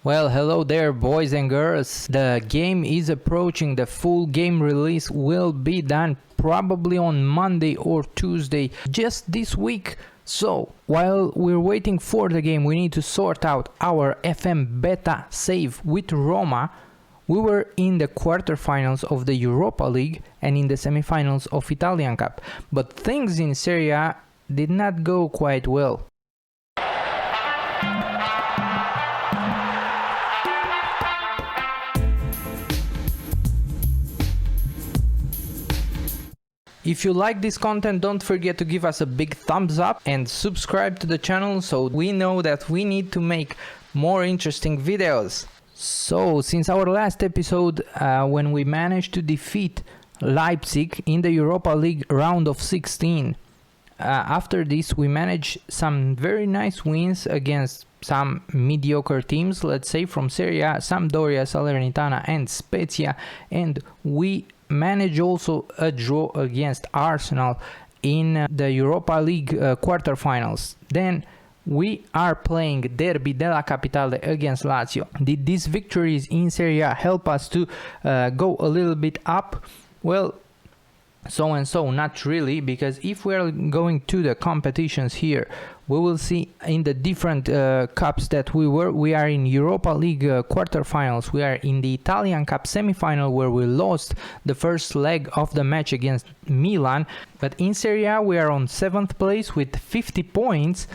Well, hello there, boys and girls. The game is approaching. The full game release will be done probably on Monday or Tuesday, just this week. So, while we're waiting for the game, we need to sort out our FM beta save with Roma. We were in the quarterfinals of the Europa League and in the semifinals of Italian Cup, but things in Serie A did not go quite well. If you like this content, don't forget to give us a big thumbs up and subscribe to the channel so we know that we need to make more interesting videos. So, since our last episode, when we managed to defeat Leipzig in the Europa League round of 16, after this we managed some very nice wins against some mediocre teams, let's say from Serie A, Sampdoria, Salernitana and Spezia, and we managed also a draw against Arsenal in the Europa League quarterfinals. Then we are playing Derby della Capitale against Lazio. Did these victories in Serie A help us to go a little bit up? Well, so and so, not really, because if we are going to the competitions here, we will see in the different cups that we are in Europa League quarterfinals, we are in the Italian Cup semifinal where we lost the first leg of the match against Milan, but in Serie A we are on 7th place with 50 points,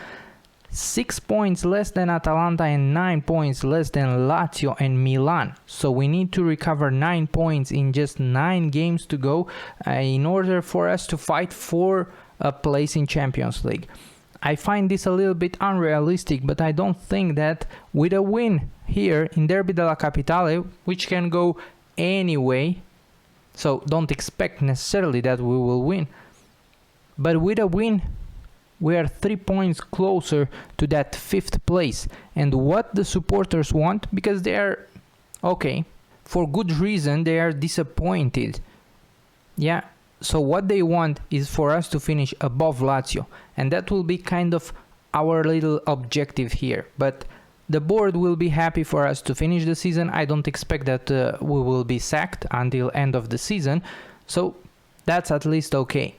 6 points less than Atalanta and 9 points less than Lazio and Milan. So we need to recover 9 points in just 9 games to go in order for us to fight for a place in Champions League. I find this a little bit unrealistic, but I don't think that with a win here in Derby della Capitale, which can go anyway, so don't expect necessarily that we will win, but with a win we are 3 points closer to that 5th place. And what the supporters want, because they are, okay, for good reason, they are disappointed. Yeah, so what they want is for us to finish above Lazio. And that will be kind of our little objective here. But the board will be happy for us to finish the season. I don't expect that we will be sacked until end of the season. So that's at least okay.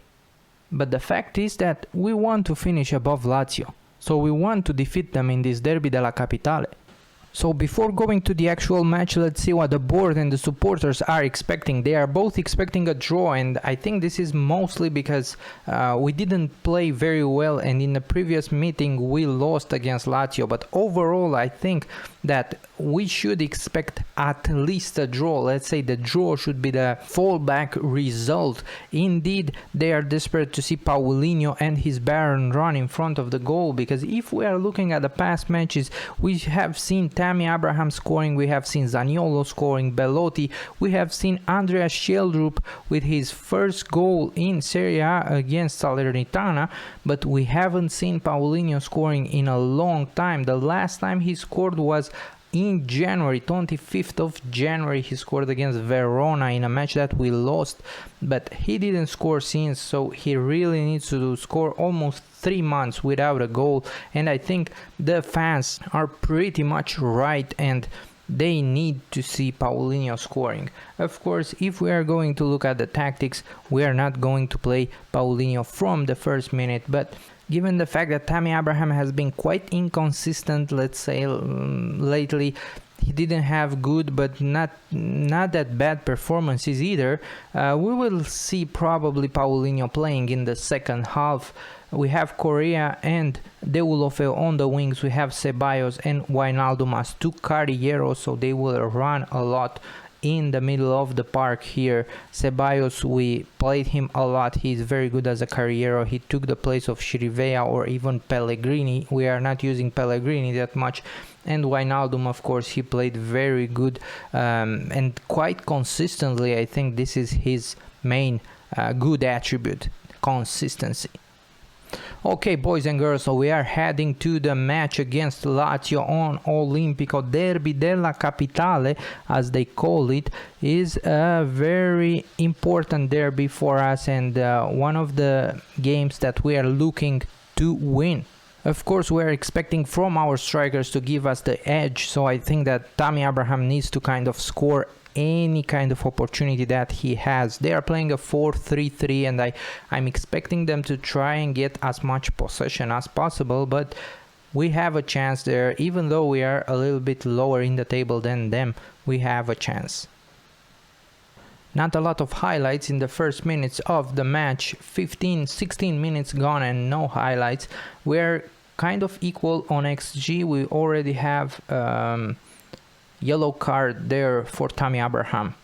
But the fact is that we want to finish above Lazio, so we want to defeat them in this Derby della Capitale. So before going to the actual match, let's see what the board and the supporters are expecting. They are both expecting a draw, and I think this is mostly because we didn't play very well, and in the previous meeting we lost against Lazio. But overall I think that we should expect at least a draw. Let's say the draw should be the fallback result. Indeed, they are desperate to see Paulinho and his Baron run in front of the goal, because if we are looking at the past matches, we have seen Tammy Abraham scoring, we have seen Zaniolo scoring, Belotti, we have seen Andreas Schjelderup with his first goal in Serie A against Salernitana, but we haven't seen Paulinho scoring in a long time. The last time he scored was in January, 25th of January, he scored against Verona in a match that we lost, but he didn't score since, so he really needs to score almost 3 months without a goal, and I think the fans are pretty much right, and they need to see Paulinho scoring. Of course, if we are going to look at the tactics, we are not going to play Paulinho from the first minute, but given the fact that Tammy Abraham has been quite inconsistent, let's say, lately, he didn't have good but not that bad performances either, we will see probably Paulinho playing in the second half. We have Correa and Deulofeu on the wings, we have Ceballos and Wijnaldum as two carrilleros, so they will run a lot in the middle of the park here. Ceballos, we played him a lot, he's very good as a carriero, he took the place of Chirivella or even Pellegrini. We are not using Pellegrini that much, and Wijnaldum, of course, he played very good and quite consistently. I think this is his main good attribute, consistency. Okay, boys and girls, so we are heading to the match against Lazio on Olimpico. Derby della Capitale, as they call it, is a very important derby for us, and one of the games that we are looking to win. Of course, we're expecting from our strikers to give us the edge, so I think that Tammy Abraham needs to kind of score any kind of opportunity that he has. They are playing a 4-3-3, and I'm expecting them to try and get as much possession as possible, but we have a chance there. Even though we are a little bit lower in the table than them, we have a chance. Not a lot of highlights in the first minutes of the match. 15-16 minutes gone and no highlights. We're kind of equal on XG. We already have yellow card there for Tammy Abraham.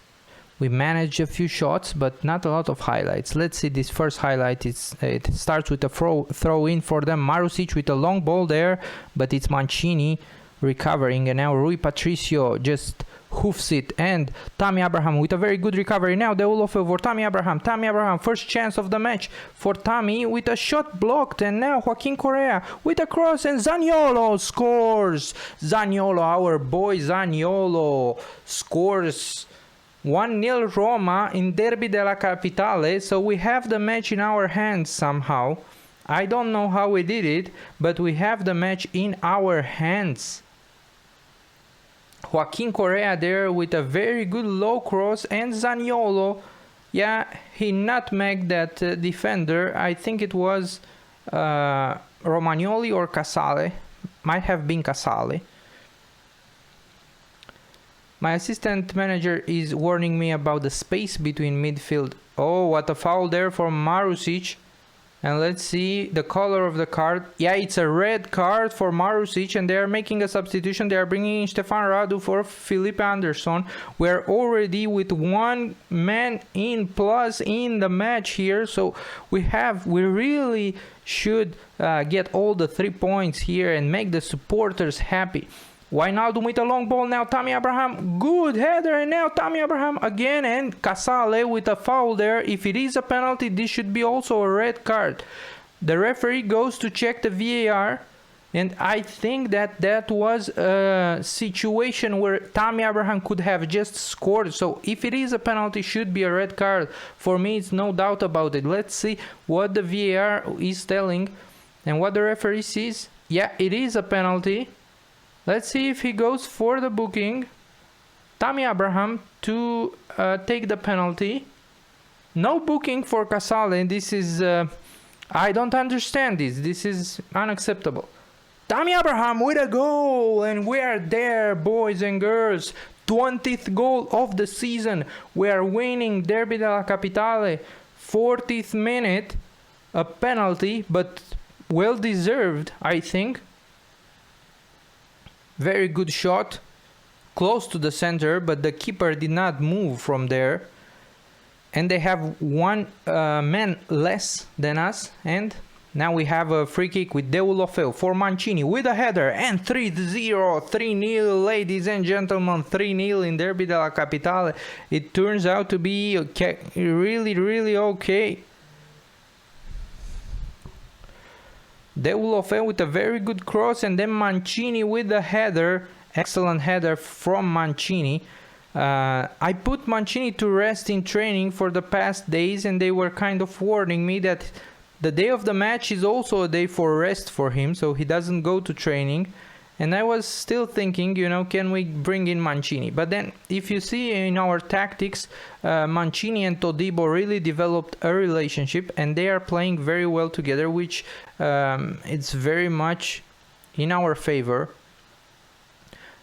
We managed a few shots, but not a lot of highlights. Let's see this first highlight. It starts with a throw in for them. Marusic with a long ball there, but it's Mancini recovering, and now Rui Patricio just hoofs it, and Tammy Abraham with a very good recovery. Now Deulofeu for Tammy Abraham. Tammy Abraham, first chance of the match for Tammy with a shot blocked, and now Joaquin Correa with a cross, and Zaniolo scores. Zaniolo, our boy Zaniolo, scores 1-0 Roma in Derby della Capitale. So we have the match in our hands somehow. I don't know how we did it, but we have the match in our hands. Joaquin Correa there with a very good low cross, and Zaniolo, yeah, he nutmegged that defender. I think it was Romagnoli or Casale. Might have been Casale. My assistant manager is warning me about the space between midfield. Oh, what a foul there for Marusic. And let's see the color of the card. Yeah, it's a red card for Marusic, and they are making a substitution. They are bringing in Stefan Radu for Felipe Anderson. We're already with one man in plus in the match here, so we really should get all the 3 points here and make the supporters happy. Wijnaldum with a long ball now. Tammy Abraham, good header, and now Tammy Abraham again, and Casale with a foul there. If it is a penalty, this should be also a red card. The referee goes to check the VAR, and I think that was a situation where Tammy Abraham could have just scored. So if it is a penalty, it should be a red card. For me, it's no doubt about it. Let's see what the VAR is telling and what the referee sees. Yeah, it is a penalty. Let's see if he goes for the booking. Tammy Abraham to take the penalty. No booking for Casale. This is... I don't understand this. This is unacceptable. Tammy Abraham with a goal. And we are there, boys and girls. 20th goal of the season. We are winning Derby della Capitale. 40th minute. A penalty, but well deserved, I think. Very good shot, close to the center, but the keeper did not move from there. And they have one man less than us. And now we have a free kick with Deulofeu for Mancini with a header. And 3-0, 3-0, ladies and gentlemen, 3-0 in Derby della Capitale. It turns out to be okay, really okay. Deulofeu with a very good cross, and then Mancini with the header. Excellent header from Mancini. I put Mancini to rest in training for the past days, and they were kind of warning me that the day of the match is also a day for rest for him, so he doesn't go to training. And I was still thinking, you know, can we bring in Mancini? But then, if you see in our tactics, Mancini and Todibo really developed a relationship, and they are playing very well together, which it's very much in our favor.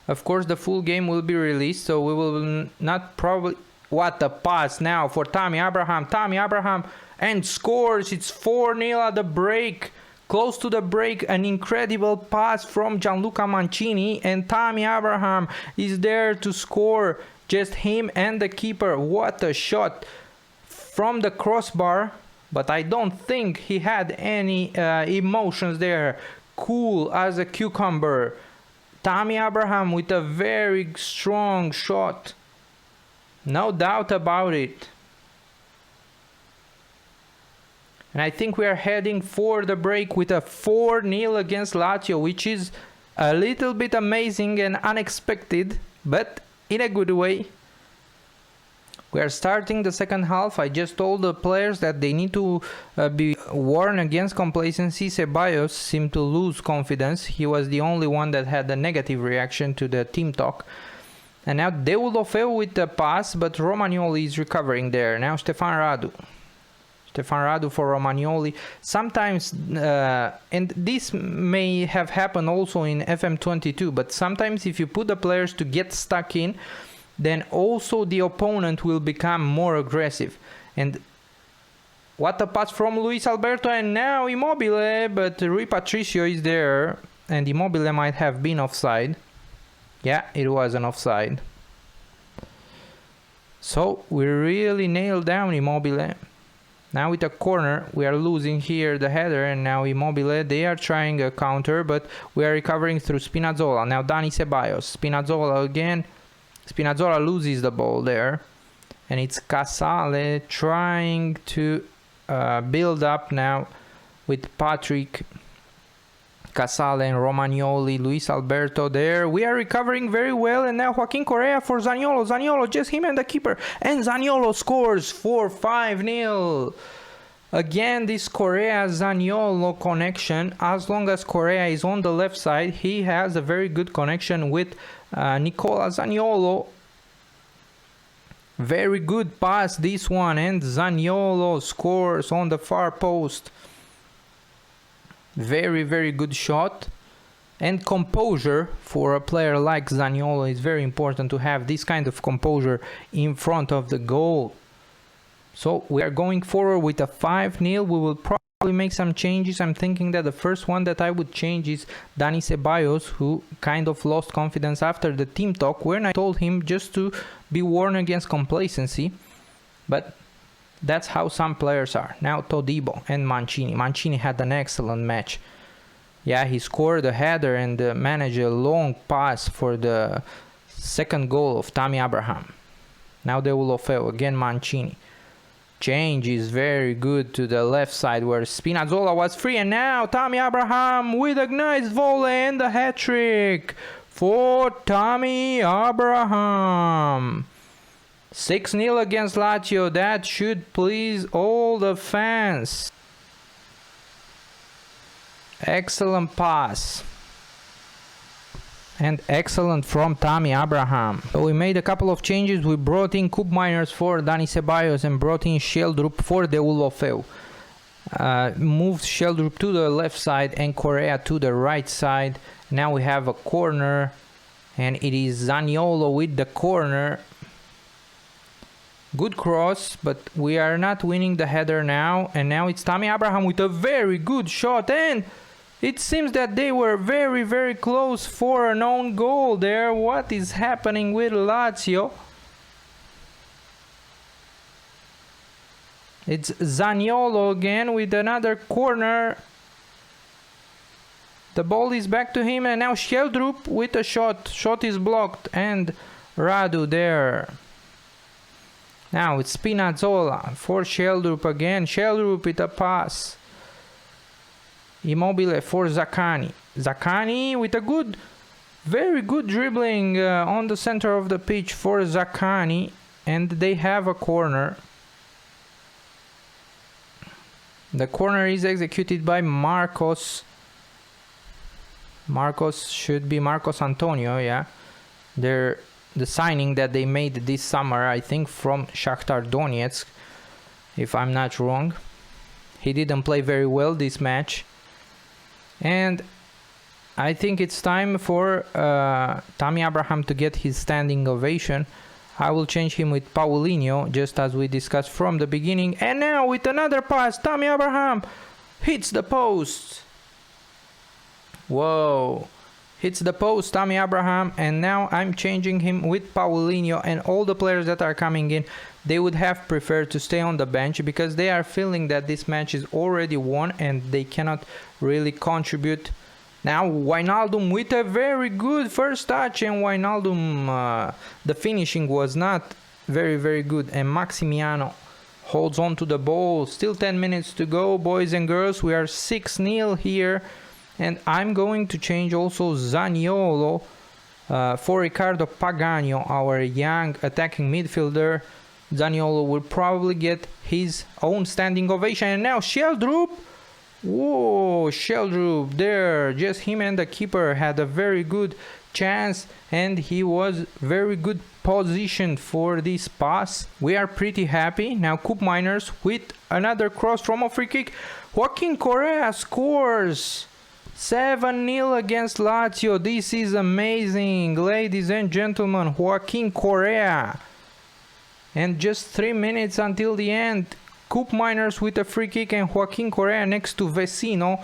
Of course, the full game will be released, so we will not probably... What a pass now for Tammy Abraham. Tammy Abraham, and scores. It's 4-0 at the break. Close to the break, an incredible pass from Gianluca Mancini, and Tammy Abraham is there to score. Just him and the keeper. What a shot from the crossbar, but I don't think he had any emotions there. Cool as a cucumber. Tammy Abraham with a very strong shot. No doubt about it. And I think we are heading for the break with a 4-0 against Lazio, which is a little bit amazing and unexpected, but in a good way. We are starting the second half. I just told the players that they need to be warned against complacency. Ceballos seemed to lose confidence. He was the only one that had a negative reaction to the team talk. And now Deulofeu with the pass, but Romagnoli is recovering there. Now Stefan Radu. Stefan Radu for Romagnoli. Sometimes, and this may have happened also in FM22, but sometimes if you put the players to get stuck in, then also the opponent will become more aggressive. And what a pass from Luis Alberto, and now Immobile, but Rui Patricio is there, and Immobile might have been offside. Yeah, it was an offside. So we really nailed down Immobile. Now with a corner, we are losing here the header, and now Immobile, they are trying a counter, but we are recovering through Spinazzola. Now Dani Ceballos, Spinazzola again. Spinazzola loses the ball there, and it's Casale trying to build up now with Patrick, Casale and Romagnoli, Luis Alberto there. We are recovering very well, and now Joaquin Correa for Zaniolo. Zaniolo, just him and the keeper, and Zaniolo scores for 5-0. Again, this Correa-Zaniolo connection, as long as Correa is on the left side, he has a very good connection with Nicola Zaniolo. Very good pass this one, and Zaniolo scores on the far post. Very, very good shot. And composure for a player like Zaniolo is very important, to have this kind of composure in front of the goal. So we are going forward with a 5-0. We will probably make some changes. I'm thinking that the first one that I would change is Dani Ceballos, who kind of lost confidence after the team talk, when I told him just to be warned against complacency. But that's how some players are. Now Todibo and Mancini. Mancini had an excellent match. Yeah, he scored a header and managed a long pass for the second goal of Tammy Abraham. Now Deulofeu, again Mancini. Change is very good to the left side where Spinazzola was free, and now Tammy Abraham with a nice volley and a hat-trick for Tammy Abraham. 6-0 against Lazio. That should please all the fans. Excellent pass. And excellent from Tammy Abraham. So we made a couple of changes. We brought in Koop Miners for Dani Ceballos and brought in Sheldrup for Deulofeu. Moved Sheldrup to the left side and Correa to the right side. Now we have a corner, and it is Zaniolo with the corner. Good cross, but we are not winning the header now. And now it's Tammy Abraham with a very good shot, and it seems that they were very, very close for an own goal there. What is happening with Lazio? It's Zaniolo again with another corner. The ball is back to him, and now Sheldrup with a shot. Shot is blocked, and Radu there. Now it's Spinazzola for Sheldrup again. Sheldrup with a pass. Immobile for Zaccani. Zaccani with a good, very good dribbling on the center of the pitch for Zaccani. And they have a corner. The corner is executed by Marcos. Marcos should be Marcos Antonio, yeah. The signing that they made this summer, I think, from Shakhtar Donetsk, if I'm not wrong. He didn't play very well this match. And I think it's time for Tammy Abraham to get his standing ovation. I will change him with Paulinho, just as we discussed from the beginning. And now with another pass, Tammy Abraham hits the post. Whoa. Hits the post, Tammy Abraham. And now I'm changing him with Paulinho, and all the players that are coming in, they would have preferred to stay on the bench because they are feeling that this match is already won and they cannot really contribute. Now Wijnaldum with a very good first touch, and Wijnaldum, the finishing was not very, very good, and Maximiano holds on to the ball. Still 10 minutes to go, boys and girls. We are 6-0 here, and I'm going to change also Zaniolo for Ricardo Pagano, our young attacking midfielder. Zaniolo will probably get his own standing ovation. And now Sheldrup. Whoa, Sheldrup there. Just him and the keeper had a very good chance, and he was very good position for this pass. We are pretty happy. Now Coop Miners with another cross from a free kick. Joaquin Correa scores 7-0 against Lazio. This is amazing, ladies and gentlemen. Joaquin Correa. And just 3 minutes until the end. Coop Miners with a free kick and Joaquin Correa next to Vecino.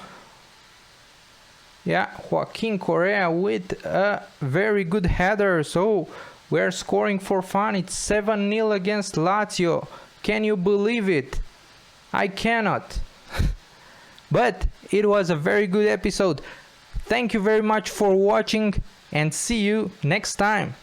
Yeah, Joaquin Correa with a very good header. So we're scoring for fun. It's 7-0 against Lazio. Can you believe it? I cannot. But it was a very good episode. Thank you very much for watching and see you next time.